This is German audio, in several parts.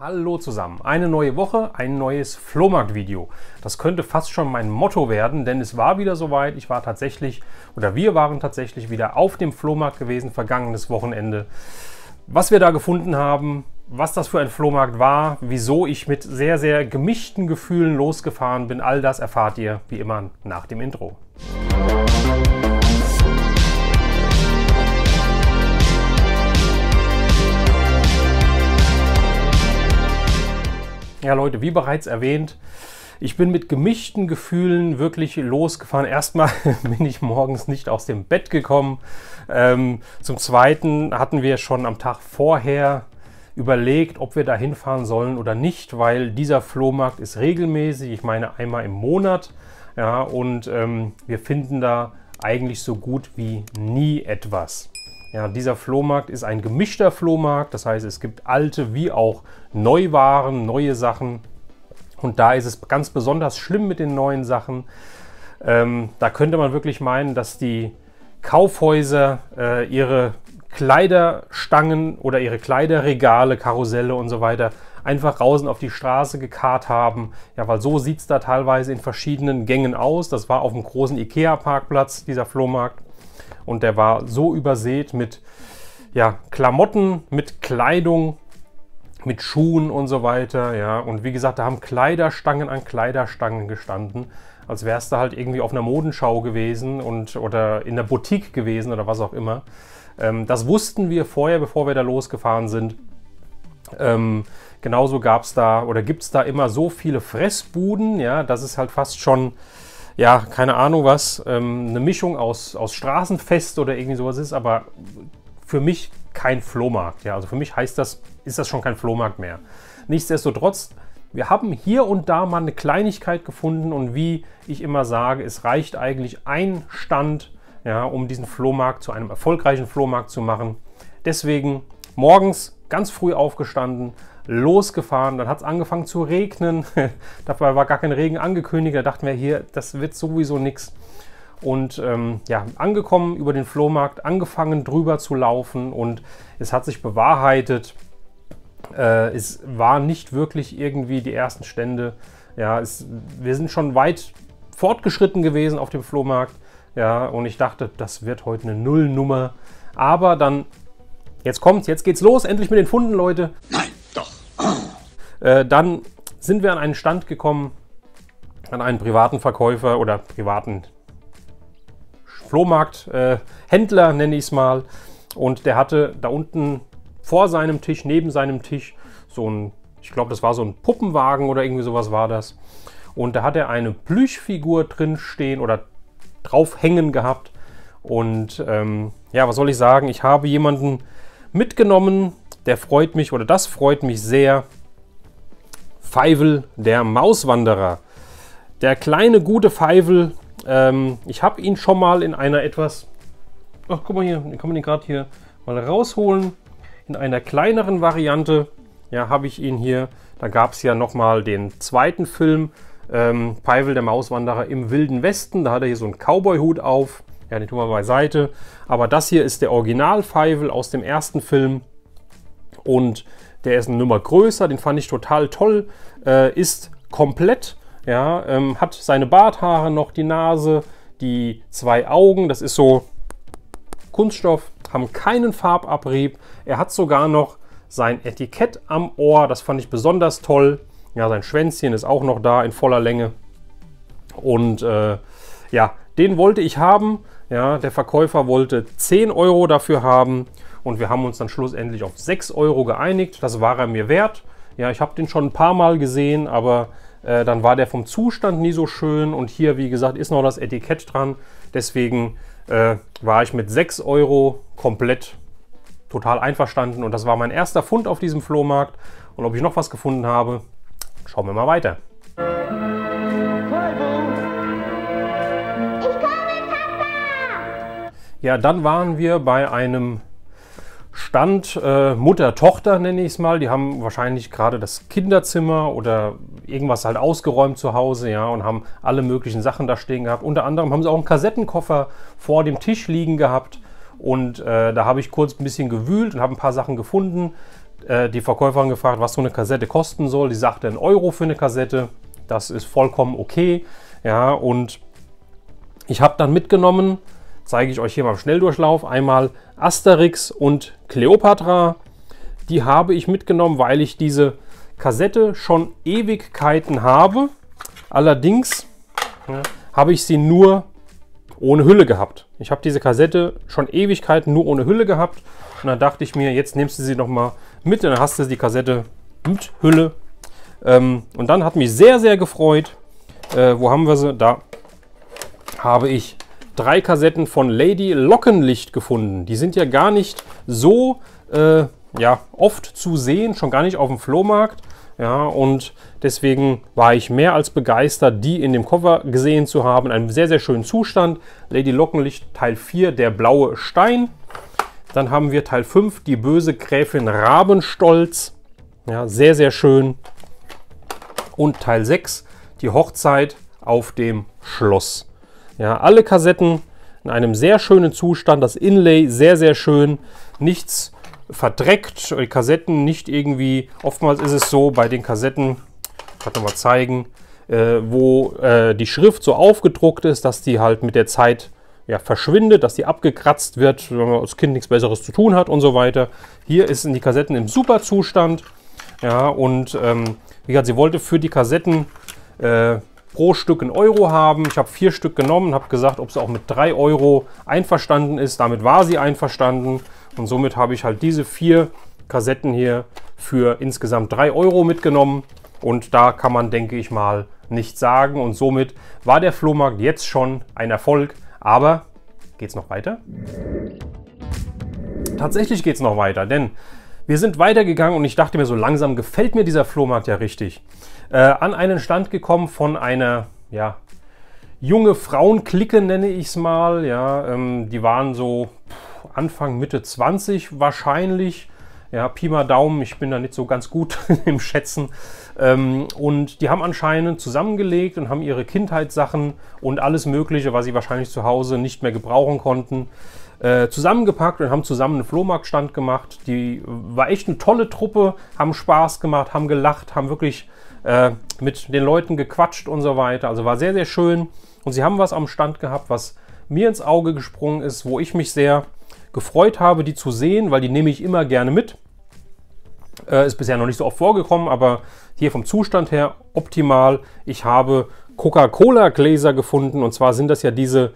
Hallo zusammen, eine neue Woche, ein neues Flohmarkt-Video. Das könnte fast schon mein Motto werden, denn es war wieder soweit. Wir waren tatsächlich wieder auf dem Flohmarkt gewesen, vergangenes Wochenende. Was wir da gefunden haben, was das für ein Flohmarkt war, wieso ich mit sehr, sehr gemischten Gefühlen losgefahren bin, all das erfahrt ihr wie immer nach dem Intro. Ja Leute, wie bereits erwähnt, ich bin mit gemischten Gefühlen wirklich losgefahren. Erstmal bin ich morgens nicht aus dem Bett gekommen. Zum Zweiten hatten wir schon am Tag vorher überlegt, ob wir da hinfahren sollen oder nicht, weil dieser Flohmarkt ist regelmäßig, ich meine einmal im Monat. Ja, und wir finden da eigentlich so gut wie nie etwas. Ja, dieser Flohmarkt ist ein gemischter Flohmarkt, das heißt, es gibt alte wie auch Neuwaren, neue Sachen. Und da ist es ganz besonders schlimm mit den neuen Sachen. Da könnte man wirklich meinen, dass die Kaufhäuser ihre Kleiderstangen oder ihre Kleiderregale, Karusselle und so weiter einfach draußen auf die Straße gekarrt haben. Ja, weil so sieht es da teilweise in verschiedenen Gängen aus. Das war auf dem großen IKEA-Parkplatz, dieser Flohmarkt. Und der war so übersät mit Klamotten, mit Kleidung, mit Schuhen und so weiter. Ja. Und wie gesagt, da haben Kleiderstangen an Kleiderstangen gestanden, als wär's da halt irgendwie auf einer Modenschau gewesen oder in der Boutique gewesen oder was auch immer. Das wussten wir vorher, bevor wir da losgefahren sind. Genauso gab's da oder gibt's da immer so viele Fressbuden, ja, das ist halt fast schon, ja, keine Ahnung was, eine Mischung aus Straßenfest oder irgendwie sowas ist, aber für mich kein Flohmarkt. Ja, also für mich ist das schon kein Flohmarkt mehr. Nichtsdestotrotz, wir haben hier und da mal eine Kleinigkeit gefunden und wie ich immer sage, es reicht eigentlich ein Stand, ja, um diesen Flohmarkt zu einem erfolgreichen Flohmarkt zu machen. Deswegen morgens ganz früh aufgestanden, losgefahren, dann hat es angefangen zu regnen. Dabei war gar kein Regen angekündigt, da dachten wir hier, das wird sowieso nichts. Und angekommen über den Flohmarkt, angefangen drüber zu laufen und es hat sich bewahrheitet, es war nicht wirklich irgendwie die ersten Stände. Ja, wir sind schon weit fortgeschritten gewesen auf dem Flohmarkt, ja, und ich dachte, das wird heute eine Nullnummer. Aber dann, jetzt geht's los, endlich mit den Funden, Leute. Nein, doch. Dann sind wir an einen Stand gekommen, an einen privaten Verkäufer oder privaten Flohmarkthändler, nenne ich es mal. Und der hatte da unten vor seinem Tisch, neben seinem Tisch, so ein, ich glaube, das war so ein Puppenwagen oder irgendwie sowas war das. Und da hat er eine Plüschfigur drin stehen oder drauf hängen gehabt. Und was soll ich sagen? Ich habe jemanden mitgenommen, der freut mich oder das freut mich sehr. Feivel, der Mauswanderer. Der kleine, gute Feivel. Ich habe ihn schon mal in einer etwas... Ach, guck mal hier, kann man den gerade hier mal rausholen. In einer kleineren Variante, ja, habe ich ihn hier. Da gab es ja nochmal den zweiten Film, Feivel, der Mauswanderer im Wilden Westen. Da hat er hier so einen Cowboy-Hut auf. Ja, den tun wir beiseite. Aber das hier ist der Original-Feivel aus dem ersten Film. Und der ist eine Nummer größer, den fand ich total toll. Ist komplett, ja, hat seine Barthaare noch, die Nase, die zwei Augen. Das ist so Kunststoff, haben keinen Farbabrieb. Er hat sogar noch sein Etikett am Ohr, das fand ich besonders toll. Ja, sein Schwänzchen ist auch noch da in voller Länge. Und den wollte ich haben. Ja, der Verkäufer wollte 10 Euro dafür haben und wir haben uns dann schlussendlich auf 6 Euro geeinigt. Das war er mir wert. Ja, ich habe den schon ein paar Mal gesehen, aber dann war der vom Zustand nie so schön und hier, wie gesagt, ist noch das Etikett dran. Deswegen war ich mit 6 Euro komplett total einverstanden und das war mein erster Fund auf diesem Flohmarkt. Und ob ich noch was gefunden habe, schauen wir mal weiter. Ja, dann waren wir bei einem Stand Mutter-Tochter, nenne ich es mal. Die haben wahrscheinlich gerade das Kinderzimmer oder irgendwas halt ausgeräumt zu Hause, ja, und haben alle möglichen Sachen da stehen gehabt. Unter anderem haben sie auch einen Kassettenkoffer vor dem Tisch liegen gehabt. Und da habe ich kurz ein bisschen gewühlt und habe ein paar Sachen gefunden. die Verkäuferin gefragt, was so eine Kassette kosten soll. Die sagte 1 Euro für eine Kassette. Das ist vollkommen okay. Ja, und ich habe dann mitgenommen, zeige ich euch hier mal im Schnelldurchlauf, einmal Asterix und Kleopatra. Die habe ich mitgenommen, weil ich diese Kassette schon Ewigkeiten habe. Allerdings habe ich sie nur ohne Hülle gehabt. Ich habe diese Kassette schon Ewigkeiten nur ohne Hülle gehabt. Und dann dachte ich mir, jetzt nimmst du sie noch mal mit und dann hast du die Kassette mit Hülle. Und dann hat mich sehr, sehr gefreut. Wo haben wir sie? Da habe ich 3 Kassetten von Lady Lockenlicht gefunden. Die sind ja gar nicht so oft zu sehen, schon gar nicht auf dem Flohmarkt. Ja, und deswegen war ich mehr als begeistert, die in dem Koffer gesehen zu haben. In einem sehr, sehr schönen Zustand. Lady Lockenlicht Teil 4, der blaue Stein. Dann haben wir Teil 5, die böse Gräfin Rabenstolz. Ja, sehr, sehr schön. Und Teil 6, die Hochzeit auf dem Schloss. Ja, alle Kassetten in einem sehr schönen Zustand. Das Inlay sehr, sehr schön. Nichts verdreckt. Die Kassetten nicht irgendwie, oftmals ist es so bei den Kassetten, ich kann mal zeigen, wo die Schrift so aufgedruckt ist, dass die halt mit der Zeit verschwindet, dass die abgekratzt wird, wenn man als Kind nichts Besseres zu tun hat und so weiter. Hier sind die Kassetten im super Zustand. Ja, und wie gesagt, sie wollte für die Kassetten pro Stück 1 Euro haben. Ich habe 4 Stück genommen, habe gesagt, ob sie auch mit 3 Euro einverstanden ist. Damit war sie einverstanden. Und somit habe ich halt diese 4 Kassetten hier für insgesamt 3 Euro mitgenommen. Und da kann man, denke ich mal, nichts sagen. Und somit war der Flohmarkt jetzt schon ein Erfolg. Aber geht es noch weiter? Tatsächlich geht es noch weiter, denn wir sind weitergegangen und ich dachte mir, so langsam gefällt mir dieser Flohmarkt ja richtig. An einen Stand gekommen von einer junge Frauenklicke, nenne ich es mal. Ja, die waren so Anfang, Mitte 20 wahrscheinlich. Ja, Pi mal Daumen, ich bin da nicht so ganz gut im Schätzen. Und die haben anscheinend zusammengelegt und haben ihre Kindheitssachen und alles Mögliche, was sie wahrscheinlich zu Hause nicht mehr gebrauchen konnten, zusammengepackt und haben zusammen einen Flohmarktstand gemacht. Die war echt eine tolle Truppe, haben Spaß gemacht, haben gelacht, haben wirklich mit den Leuten gequatscht und so weiter. Also war sehr, sehr schön. Und sie haben was am Stand gehabt, was mir ins Auge gesprungen ist, wo ich mich sehr gefreut habe, die zu sehen, weil die nehme ich immer gerne mit. Ist bisher noch nicht so oft vorgekommen, aber hier vom Zustand her optimal. Ich habe Coca-Cola-Gläser gefunden und zwar sind das ja diese,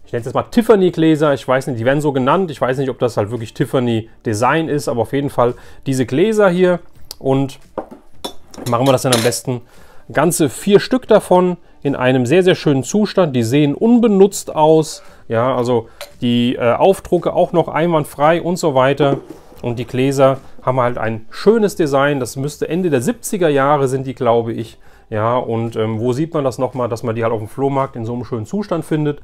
ich nenne es jetzt mal Tiffany-Gläser, ich weiß nicht, die werden so genannt, ich weiß nicht, ob das halt wirklich Tiffany-Design ist, aber auf jeden Fall diese Gläser hier und machen wir das dann am besten. Ganze 4 Stück davon in einem sehr, sehr schönen Zustand. Die sehen unbenutzt aus. Ja, also die Aufdrucke auch noch einwandfrei und so weiter. Und die Gläser haben halt ein schönes Design. Das müsste Ende der 70er Jahre sind die, glaube ich. Ja, und wo sieht man das nochmal, dass man die halt auf dem Flohmarkt in so einem schönen Zustand findet.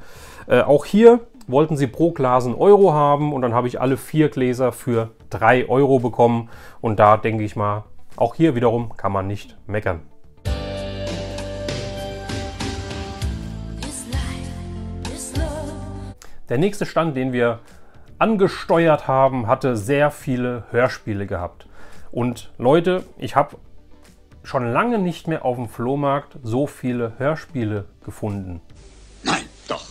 Auch hier wollten sie pro Glas 1 Euro haben und dann habe ich alle 4 Gläser für 3 Euro bekommen. Und da denke ich mal, auch hier wiederum kann man nicht meckern. Der nächste Stand, den wir angesteuert haben, hatte sehr viele Hörspiele gehabt. Und Leute, ich habe schon lange nicht mehr auf dem Flohmarkt so viele Hörspiele gefunden. Nein, doch.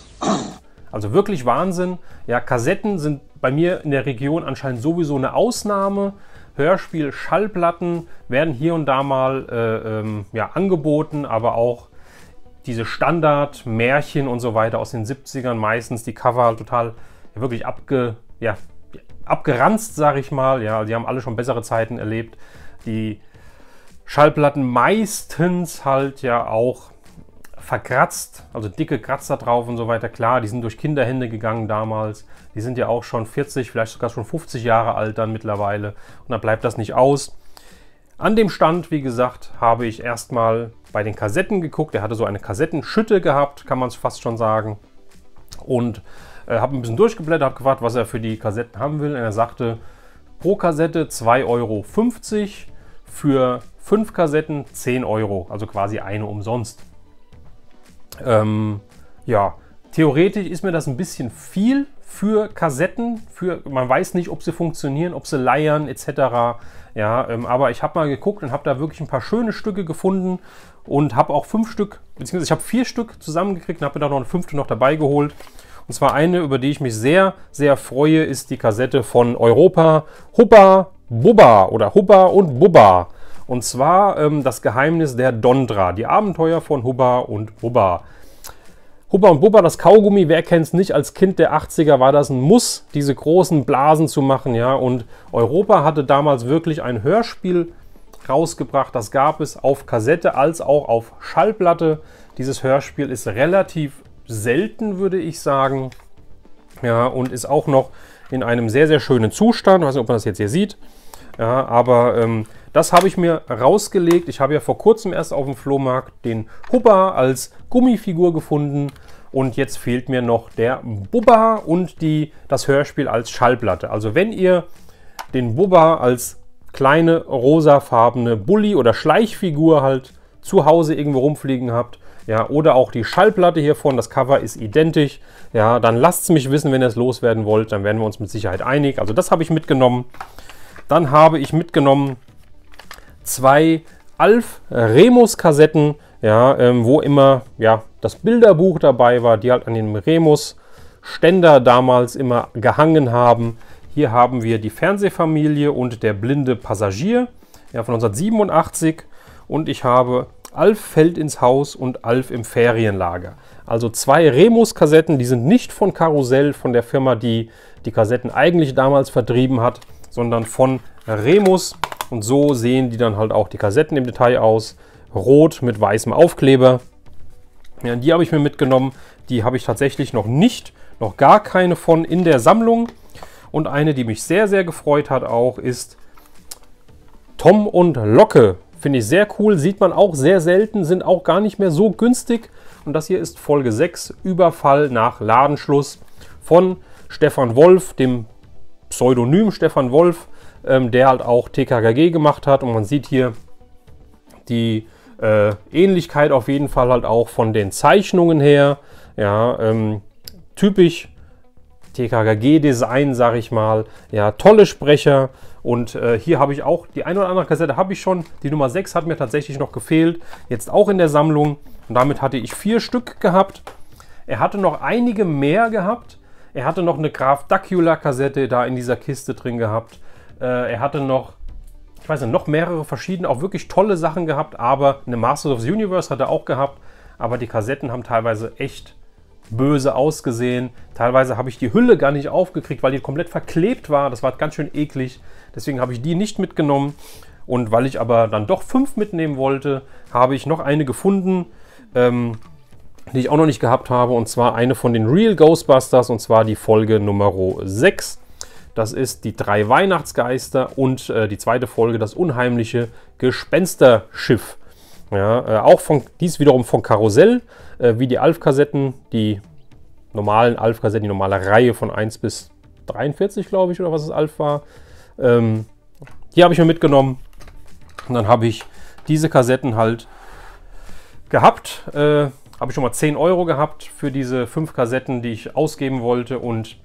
Also wirklich Wahnsinn. Ja, Kassetten sind bei mir in der Region anscheinend sowieso eine Ausnahme. Hörspiel, Schallplatten werden hier und da mal angeboten, aber auch diese Standard-Märchen und so weiter aus den 70ern, meistens die Cover total wirklich abgeranzt, sage ich mal. Ja, die haben alle schon bessere Zeiten erlebt. Die Schallplatten meistens halt ja auch verkratzt, also dicke Kratzer drauf und so weiter. Klar, die sind durch Kinderhände gegangen damals. Die sind ja auch schon 40, vielleicht sogar schon 50 Jahre alt dann mittlerweile. Und dann bleibt das nicht aus. An dem Stand, wie gesagt, habe ich erstmal bei den Kassetten geguckt. Er hatte so eine Kassettenschütte gehabt, kann man es fast schon sagen. Und habe ein bisschen durchgeblättert, habe gefragt, was er für die Kassetten haben will. Und er sagte, pro Kassette 2,50 Euro, für 5 Kassetten 10 Euro, also quasi eine umsonst. Theoretisch ist mir das ein bisschen viel für Kassetten. Man weiß nicht, ob sie funktionieren, ob sie leiern etc. Ja, aber ich habe mal geguckt und habe da wirklich ein paar schöne Stücke gefunden und habe auch 5 Stück, beziehungsweise ich habe 4 Stück zusammengekriegt und habe mir da noch eine 5. noch dabei geholt. Und zwar eine, über die ich mich sehr, sehr freue, ist die Kassette von Europa Hubba Bubba oder Hubba und Bubba. Und zwar das Geheimnis der Dondra, die Abenteuer von Hubba und Bubba. Hubba und Bubba, das Kaugummi, wer kennt es nicht? Als Kind der 80er war das ein Muss, diese großen Blasen zu machen, ja. Und Europa hatte damals wirklich ein Hörspiel rausgebracht. Das gab es auf Kassette als auch auf Schallplatte. Dieses Hörspiel ist relativ selten, würde ich sagen. Ja, und ist auch noch in einem sehr, sehr schönen Zustand. Ich weiß nicht, ob man das jetzt hier sieht. Ja, aber das habe ich mir rausgelegt. Ich habe ja vor kurzem erst auf dem Flohmarkt den Hubba als Gummifigur gefunden. Und jetzt fehlt mir noch der Bubba und das Hörspiel als Schallplatte. Also wenn ihr den Bubba als kleine rosafarbene Bulli- oder Schleichfigur halt zu Hause irgendwo rumfliegen habt, ja, oder auch die Schallplatte hiervon, das Cover ist identisch, ja, dann lasst es mich wissen, wenn ihr es loswerden wollt, dann werden wir uns mit Sicherheit einig. Also das habe ich mitgenommen. Dann habe ich mitgenommen 2 Alf Remus Kassetten, ja, wo immer ja, das Bilderbuch dabei war, die halt an dem Remus Ständer damals immer gehangen haben. Hier haben wir die Fernsehfamilie und der blinde Passagier, ja, von 1987, und ich habe Alf fällt ins Haus und Alf im Ferienlager. Also 2 Remus-Kassetten, die sind nicht von Karussell, von der Firma, die die Kassetten eigentlich damals vertrieben hat, sondern von Remus. Und so sehen die dann halt auch die Kassetten im Detail aus. Rot mit weißem Aufkleber. Ja, die habe ich mir mitgenommen. Die habe ich tatsächlich noch gar keine von in der Sammlung. Und eine, die mich sehr, sehr gefreut hat auch, ist Tom und Locke. Finde ich sehr cool, sieht man auch sehr selten, sind auch gar nicht mehr so günstig. Und das hier ist Folge 6, Überfall nach Ladenschluss von Stefan Wolf, dem Pseudonym Stefan Wolf, der halt auch TKKG gemacht hat. Und man sieht hier die Ähnlichkeit auf jeden Fall halt auch von den Zeichnungen her. Ja, typisch TKKG-Design, sage ich mal. Ja, tolle Sprecher. Und hier habe ich auch, die eine oder andere Kassette habe ich schon. Die Nummer 6 hat mir tatsächlich noch gefehlt. Jetzt auch in der Sammlung. Und damit hatte ich 4 Stück gehabt. Er hatte noch einige mehr gehabt. Er hatte noch eine Graf Dacula-Kassette da in dieser Kiste drin gehabt. Er hatte noch, ich weiß nicht, noch mehrere verschiedene, auch wirklich tolle Sachen gehabt. Aber eine Masters of the Universe hat er auch gehabt. Aber die Kassetten haben teilweise echt böse ausgesehen. Teilweise habe ich die Hülle gar nicht aufgekriegt, weil die komplett verklebt war. Das war ganz schön eklig. Deswegen habe ich die nicht mitgenommen. Und weil ich aber dann doch 5 mitnehmen wollte, habe ich noch eine gefunden, die ich auch noch nicht gehabt habe. Und zwar eine von den Real Ghostbusters. Und zwar die Folge Nummer 6. Das ist die 3 Weihnachtsgeister und die zweite Folge, das unheimliche Gespensterschiff. Ja, die ist wiederum von Karussell, wie die Alf-Kassetten, die normalen Alf-Kassetten, die normale Reihe von 1 bis 43, glaube ich, oder was es Alf war. Die habe ich mir mitgenommen und dann habe ich diese Kassetten halt gehabt. Habe ich schon mal 10 Euro gehabt für diese 5 Kassetten, die ich ausgeben wollte, und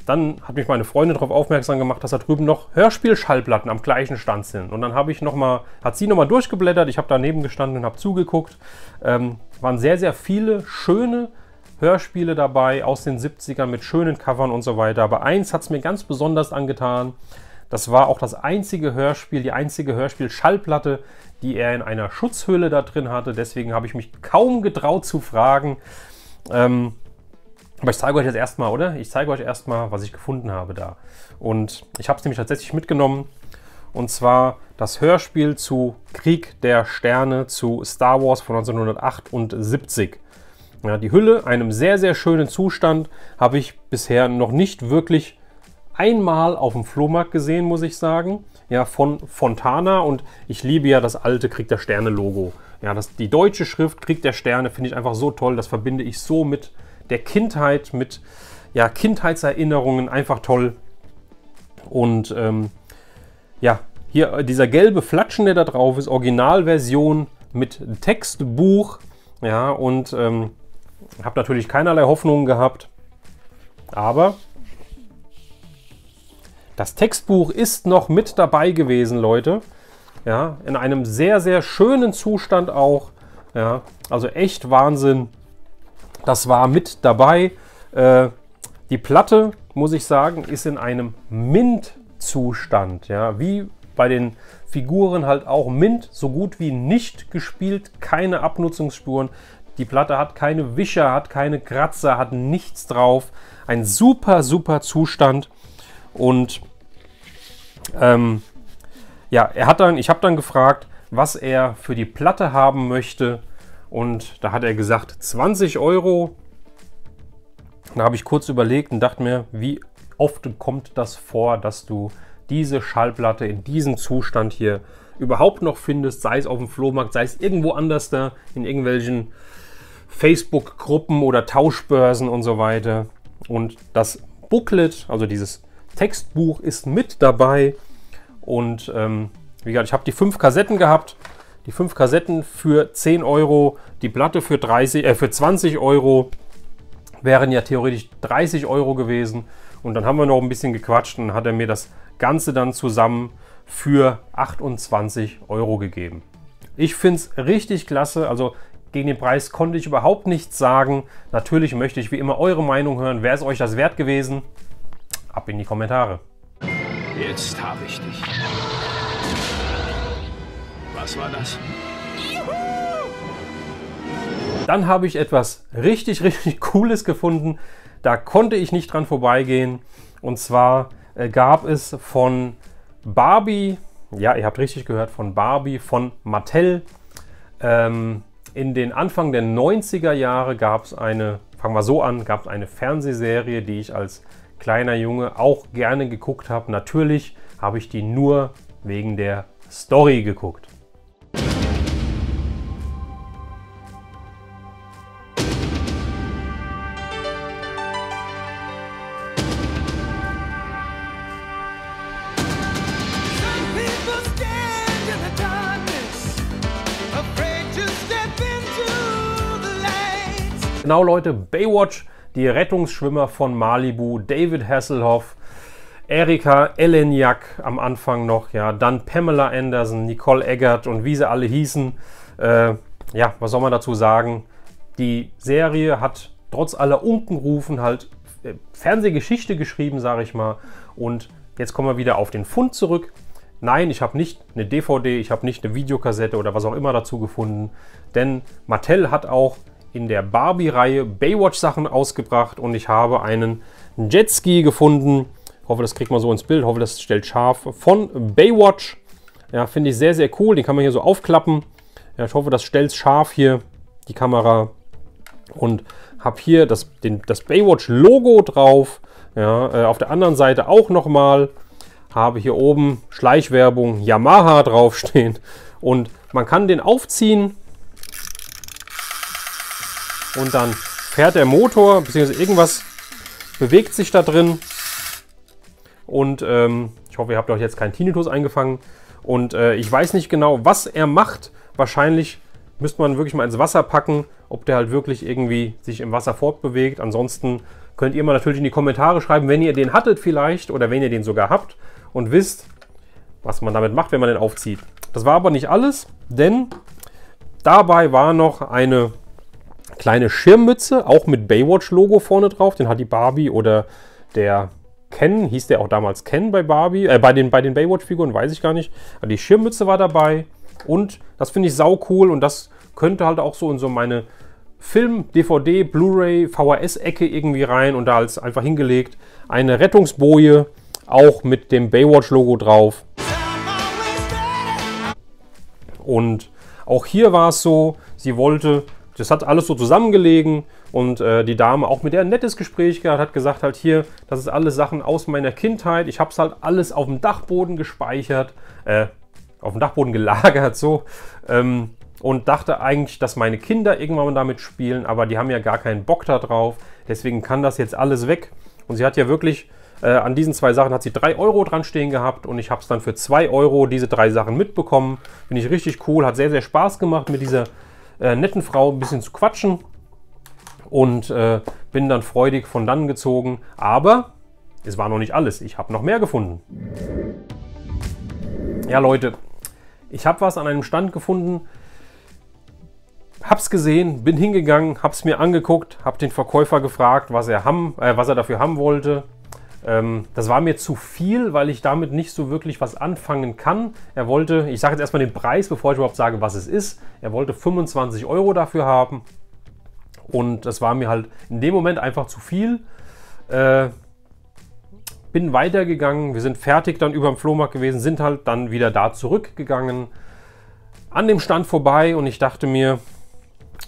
dann hat mich meine Freundin darauf aufmerksam gemacht, dass da drüben noch Hörspielschallplatten am gleichen Stand sind. Und dann habe ich hat sie nochmal durchgeblättert, ich habe daneben gestanden und habe zugeguckt. Waren sehr, sehr viele schöne Hörspiele dabei aus den 70ern mit schönen Covern und so weiter. Aber eins hat es mir ganz besonders angetan. Das war auch das einzige Hörspiel, die einzige Hörspiel-Schallplatte, die er in einer Schutzhülle da drin hatte. Deswegen habe ich mich kaum getraut zu fragen. Aber ich zeige euch jetzt erstmal, oder? Ich zeige euch erstmal, was ich gefunden habe da. Und ich habe es nämlich tatsächlich mitgenommen. Und zwar das Hörspiel zu Krieg der Sterne, zu Star Wars von 1978. Ja, die Hülle, einem sehr, sehr schönen Zustand, habe ich bisher noch nicht wirklich einmal auf dem Flohmarkt gesehen, muss ich sagen. Ja, von Fontana, und ich liebe ja das alte Krieg der Sterne Logo. Ja, die deutsche Schrift Krieg der Sterne finde ich einfach so toll. Das verbinde ich so mit der Kindheit, mit ja, Kindheitserinnerungen, einfach toll. Und ja, hier dieser gelbe Flatschen, der da drauf ist, Originalversion mit Textbuch. Ja, und Habe natürlich keinerlei Hoffnungen gehabt, aber das Textbuch ist noch mit dabei gewesen, Leute. Ja, in einem sehr, sehr schönen Zustand auch. Ja, also echt Wahnsinn. Das war mit dabei. Die Platte, muss ich sagen, ist in einem Mint-Zustand. Ja, wie bei den Figuren halt auch Mint, so gut wie nicht gespielt, keine Abnutzungsspuren. Die Platte hat keine Wischer, hat keine Kratzer, hat nichts drauf. Ein super, super Zustand. Und ja, ich habe dann gefragt, was er für die Platte haben möchte. Und da hat er gesagt 20 Euro. Da habe ich kurz überlegt und dachte mir, wie oft kommt das vor, dass du diese Schallplatte in diesem Zustand hier überhaupt noch findest, sei es auf dem Flohmarkt, sei es irgendwo anders da, in irgendwelchen Facebook-Gruppen oder Tauschbörsen und so weiter. Und das Booklet, also dieses Textbuch, ist mit dabei. Und wie gesagt, ich habe die 5 Kassetten gehabt. Die 5 Kassetten für 10 Euro, die Platte für 20 Euro. Wären ja theoretisch 30 Euro gewesen. Und dann haben wir noch ein bisschen gequatscht und hat er mir das Ganze dann zusammen für 28 Euro gegeben. Ich finde es richtig klasse. Also gegen den Preis konnte ich überhaupt nichts sagen. Natürlich möchte ich wie immer eure Meinung hören. Wer ist euch das wert gewesen? Ab in die Kommentare. Jetzt habe ich dich. Was war das? Dann habe ich etwas richtig, richtig Cooles gefunden. Da konnte ich nicht dran vorbeigehen. Und zwar gab es von Barbie, ja, ihr habt richtig gehört, von Barbie, von Mattel. In den Anfang der 90er Jahre gab es eine, fangen wir so an, gab es eine Fernsehserie, die ich als kleiner Junge auch gerne geguckt habe. Natürlich habe ich die nur wegen der Story geguckt. Genau, Leute, Baywatch, die Rettungsschwimmer von Malibu, David Hasselhoff, Erika Eleniak am Anfang noch, ja, dann Pamela Anderson, Nicole Eggert und wie sie alle hießen. Ja, was soll man dazu sagen? Die Serie hat trotz aller Unkenrufen halt Fernsehgeschichte geschrieben, sage ich mal. Und jetzt kommen wir wieder auf den Fund zurück. Nein, ich habe nicht eine DVD, ich habe nicht eine Videokassette oder was auch immer dazu gefunden, denn Mattel hat auch in der Barbie-Reihe Baywatch-Sachen ausgebracht und ich habe einen Jetski gefunden. Ich hoffe, das kriegt man so ins Bild. Ich hoffe, das stellt scharf. Von Baywatch. Ja, finde ich sehr, sehr cool. Den kann man hier so aufklappen. Ja, ich hoffe, das stellt scharf hier, die Kamera. Und habe hier das Baywatch-Logo drauf. Ja, auf der anderen Seite auch nochmal. Habe hier oben Schleichwerbung Yamaha draufstehen. Und man kann den aufziehen. Und dann fährt der Motor, beziehungsweise irgendwas bewegt sich da drin. Und ich hoffe, ihr habt euch jetzt keinen Tinnitus eingefangen. Und ich weiß nicht genau, was er macht. Wahrscheinlich müsste man wirklich mal ins Wasser packen, ob der halt wirklich irgendwie sich im Wasser fortbewegt. Ansonsten könnt ihr mal natürlich in die Kommentare schreiben, wenn ihr den hattet vielleicht oder wenn ihr den sogar habt und wisst, was man damit macht, wenn man den aufzieht. Das war aber nicht alles, denn dabei war noch eine kleine Schirmmütze, auch mit Baywatch-Logo vorne drauf. Den hat die Barbie oder der Ken, hieß der auch damals Ken bei Barbie, bei den Baywatch-Figuren, weiß ich gar nicht. Aber die Schirmmütze war dabei und das finde ich sau cool und das könnte halt auch so in so meine Film, DVD, Blu-ray, VHS-Ecke irgendwie rein und da als einfach hingelegt. Eine Rettungsboje, auch mit dem Baywatch-Logo drauf. Und auch hier war es so, sie wollte, das hat alles so zusammengelegen und die Dame auch mit der ein nettes Gespräch gehabt, hat gesagt halt hier, das ist alles Sachen aus meiner Kindheit. Ich habe es halt alles auf dem Dachboden gespeichert, auf dem Dachboden gelagert so und dachte eigentlich, dass meine Kinder irgendwann mal damit spielen, aber die haben ja gar keinen Bock da drauf. Deswegen kann das jetzt alles weg. Und sie hat ja wirklich, an diesen 2 Sachen hat sie 3 Euro dran stehen gehabt und ich habe es dann für 2 Euro diese 3 Sachen mitbekommen. Finde ich richtig cool, hat sehr, sehr Spaß gemacht mit dieser netten Frau ein bisschen zu quatschen. und bin dann freudig von dann gezogen. Aber es war noch nicht alles. Ich habe noch mehr gefunden. Ja, Leute, ich habe was an einem Stand gefunden, hab's gesehen, bin hingegangen, hab's mir angeguckt, habe den Verkäufer gefragt, was er dafür haben wollte. Das war mir zu viel, weil ich damit nicht so wirklich was anfangen kann. Er wollte, ich sage jetzt erstmal den Preis, bevor ich überhaupt sage, was es ist. Er wollte 25 € dafür haben. Und das war mir halt in dem Moment einfach zu viel. Bin weitergegangen, wir sind fertig dann über dem Flohmarkt gewesen, sind halt dann wieder da zurückgegangen, an dem Stand vorbei und ich dachte mir,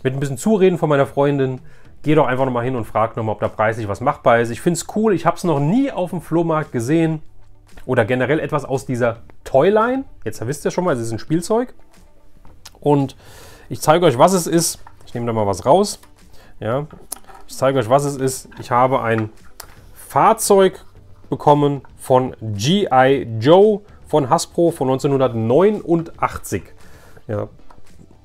mit ein bisschen Zureden von meiner Freundin, geh doch einfach nochmal hin und frag nochmal, ob da preislich was machbar ist. Ich finde es cool, ich habe es noch nie auf dem Flohmarkt gesehen oder generell etwas aus dieser Toyline. Jetzt wisst ihr schon mal, es ist ein Spielzeug und ich zeige euch, was es ist. Ich nehme da mal was raus. Ja, ich zeige euch, was es ist. Ich habe ein Fahrzeug bekommen von G.I. Joe von Hasbro von 1989. Ja,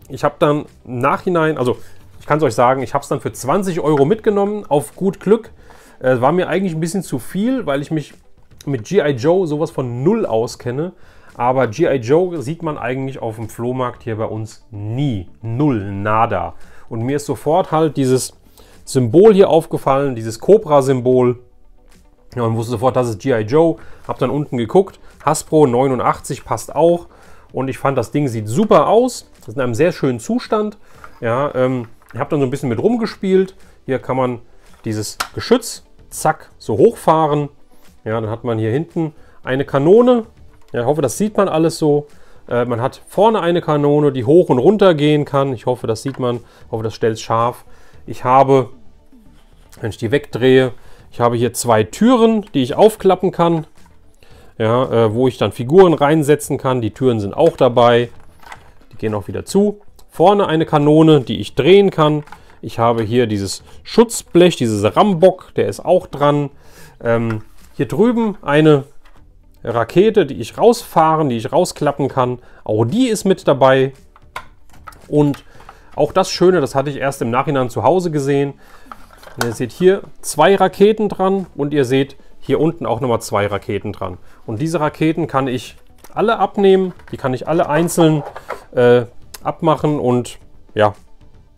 ich habe dann im Nachhinein, also ich kann es euch sagen, ich habe es dann für 20 € mitgenommen, auf gut Glück. War mir eigentlich ein bisschen zu viel, weil ich mich mit G.I. Joe sowas von null auskenne. Aber G.I. Joe sieht man eigentlich auf dem Flohmarkt hier bei uns nie. Null, nada. Und mir ist sofort halt dieses Symbol hier aufgefallen, dieses Cobra-Symbol. Ja, man wusste sofort, das ist G.I. Joe. Hab dann unten geguckt, Hasbro 89 passt auch. Und ich fand, das Ding sieht super aus. Das ist in einem sehr schönen Zustand. Ja, ich habe dann so ein bisschen mit rumgespielt. Hier kann man dieses Geschütz, zack, so hochfahren. Ja, dann hat man hier hinten eine Kanone. Ja, ich hoffe, das sieht man alles so. Man hat vorne eine Kanone, die hoch und runter gehen kann. Ich hoffe, das sieht man. Ich hoffe, das stellt es scharf. Ich habe, wenn ich die wegdrehe, ich habe hier 2 Türen, die ich aufklappen kann. Ja, wo ich dann Figuren reinsetzen kann. Die Türen sind auch dabei. Die gehen auch wieder zu. Vorne eine Kanone, die ich drehen kann. Ich habe hier dieses Schutzblech, dieses Rambock, der ist auch dran. Hier drüben eine Rakete, die ich rausfahren, die ich rausklappen kann. Auch die ist mit dabei. Und auch das Schöne, das hatte ich erst im Nachhinein zu Hause gesehen. Ihr seht hier 2 Raketen dran und ihr seht hier unten auch nochmal 2 Raketen dran. Und diese Raketen kann ich alle abnehmen, die kann ich alle einzeln abmachen und ja,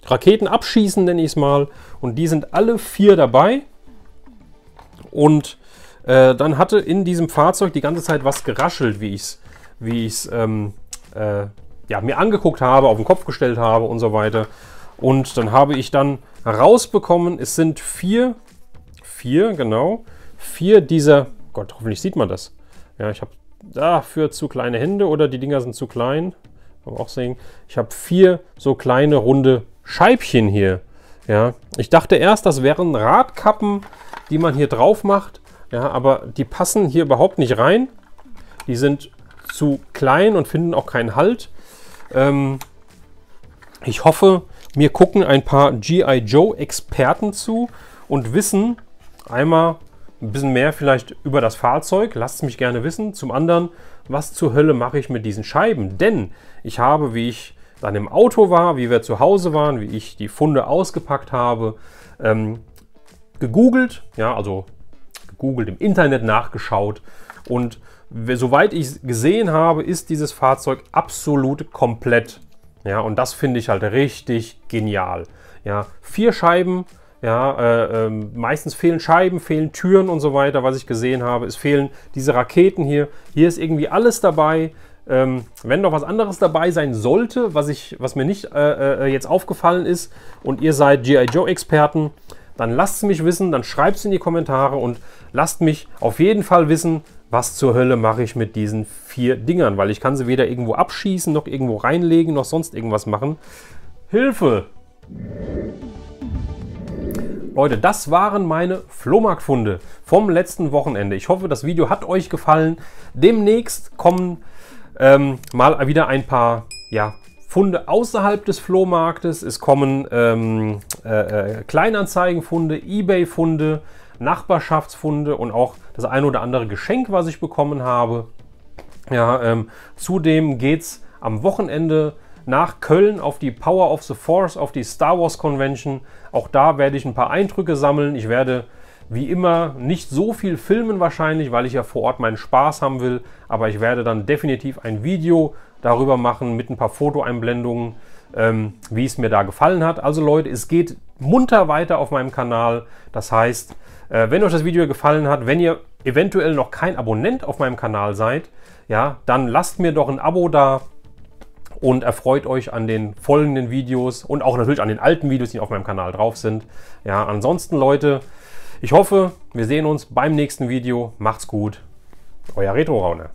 Raketen abschießen, nenne ich es mal. Und die sind alle 4 dabei. Und dann hatte in diesem Fahrzeug die ganze Zeit was geraschelt, wie ich es ja, mir angeguckt habe, auf den Kopf gestellt habe und so weiter. Und dann habe ich dann rausbekommen, es sind 4 dieser, Gott, hoffentlich sieht man das. Ja, ich habe dafür zu kleine Hände oder die Dinger sind zu klein. Kann man auch sehen. Ich habe 4 so kleine runde Scheibchen hier. Ja, ich dachte erst, das wären Radkappen, die man hier drauf macht. Ja, aber die passen hier überhaupt nicht rein. Die sind zu klein und finden auch keinen Halt. Ich hoffe, mir gucken ein paar G.I. Joe Experten zu und wissen einmal ein bisschen mehr vielleicht über das Fahrzeug. Lasst es mich gerne wissen. Zum anderen, was zur Hölle mache ich mit diesen Scheiben? Denn ich habe, wie ich dann im Auto war, wie wir zu Hause waren, wie ich die Funde ausgepackt habe, gegoogelt, ja, also gegoogelt, im Internet nachgeschaut und soweit ich es gesehen habe, ist dieses Fahrzeug absolut komplett. Ja, und das finde ich halt richtig genial. Ja, 4 Scheiben, ja, meistens fehlen Scheiben, fehlen Türen und so weiter, was ich gesehen habe. Es fehlen diese Raketen hier. Hier ist irgendwie alles dabei. Wenn noch was anderes dabei sein sollte, was mir nicht jetzt aufgefallen ist und ihr seid G.I. Joe Experten, dann lasst es mich wissen, dann schreibt es in die Kommentare und lasst mich auf jeden Fall wissen, was zur Hölle mache ich mit diesen 4 Dingern, weil ich kann sie weder irgendwo abschießen, noch irgendwo reinlegen, noch sonst irgendwas machen. Hilfe! Leute, das waren meine Flohmarktfunde vom letzten Wochenende. Ich hoffe, das Video hat euch gefallen. Demnächst kommen mal wieder ein paar Funde außerhalb des Flohmarktes. Es kommen Kleinanzeigenfunde, eBay-Funde, Nachbarschaftsfunde und auch das ein oder andere Geschenk, was ich bekommen habe. Ja, zudem geht es am Wochenende nach Köln auf die Power of the Force, auf die Star Wars Convention. Auch da werde ich ein paar Eindrücke sammeln. Ich werde wie immer nicht so viel filmen wahrscheinlich, weil ich ja vor Ort meinen Spaß haben will. Aber ich werde dann definitiv ein Video darüber machen mit ein paar Fotoeinblendungen, wie es mir da gefallen hat. Also Leute, es geht munter weiter auf meinem Kanal. Das heißt, wenn euch das Video gefallen hat, wenn ihr eventuell noch kein Abonnent auf meinem Kanal seid, ja, dann lasst mir doch ein Abo da und erfreut euch an den folgenden Videos und auch natürlich an den alten Videos, die auf meinem Kanal drauf sind. Ja, ansonsten Leute, ich hoffe, wir sehen uns beim nächsten Video. Macht's gut. Euer Retro Rauner.